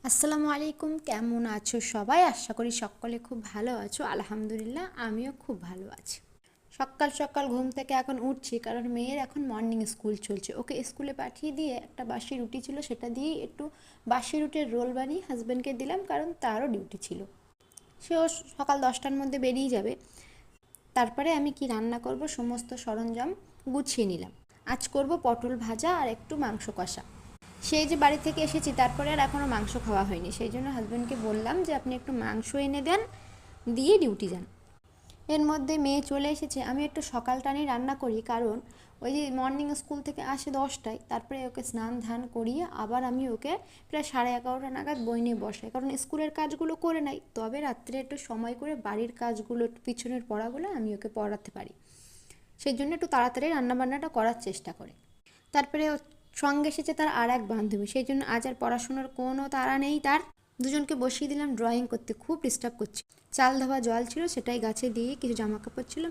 আসসালামু আলাইকুম, কেমন আছো সবাই? আশা করি সকলে খুব ভালো আছো। আলহামদুলিল্লাহ, আমিও খুব ভালো আছি। সকাল সকাল ঘুম থেকে এখন উঠছি, কারণ মেয়ের এখন মর্নিং স্কুল চলছে। ওকে স্কুলে পাঠিয়ে দিয়ে একটা বাসি রুটি ছিল, সেটা দিয়েই একটু বাসি রুটির রোল বানিয়ে হাজব্যান্ডকে দিলাম, কারণ তারও ডিউটি ছিল। সেও সকাল 10টার মধ্যে বেরিয়ে যাবে। তারপরে আমি কি রান্না করব সমস্ত সরঞ্জাম গুছিয়ে নিলাম। আজ করব পটল ভাজা আর একটু মাংস কষা। সেই যে বাড়ি থেকে এসেছি, তারপরে আর এখনও মাংস খাওয়া হয়নি। সেই জন্য হাজব্যান্ডকে বললাম যে আপনি একটু মাংস এনে দেন, দিয়ে ডিউটি যান। এর মধ্যে মেয়ে চলে এসেছে। আমি একটু সকাল টানেই রান্না করি, কারণ ওই যে মর্নিং স্কুল থেকে আসে 10টায়, তারপরে ওকে স্নান ধান করিয়ে আবার আমি ওকে প্রায় 11:30 নাগাদ বই নিয়ে বসাই, কারণ স্কুলের কাজগুলো করে নাই, তবে রাত্রে একটু সময় করে বাড়ির কাজগুলো, একটু পিছনের পড়াগুলো আমি ওকে পড়াতে পারি। সেই জন্য একটু তাড়াতাড়ি রান্নাবান্নাটা করার চেষ্টা করে। তারপরে সঙ্গে এসেছে তার আর এক বান্ধবী, সেই জন্য আজ আর পড়াশোনার কোনো তাড়া নেই তার। দুজনকে বসিয়ে দিলাম ড্রয়িং করতে। খুব ডিস্টার্ব করছে। চাল ধোয়া জল ছিল, সেটাই গাছে দিয়ে কিছু জামা কাপড় ছিল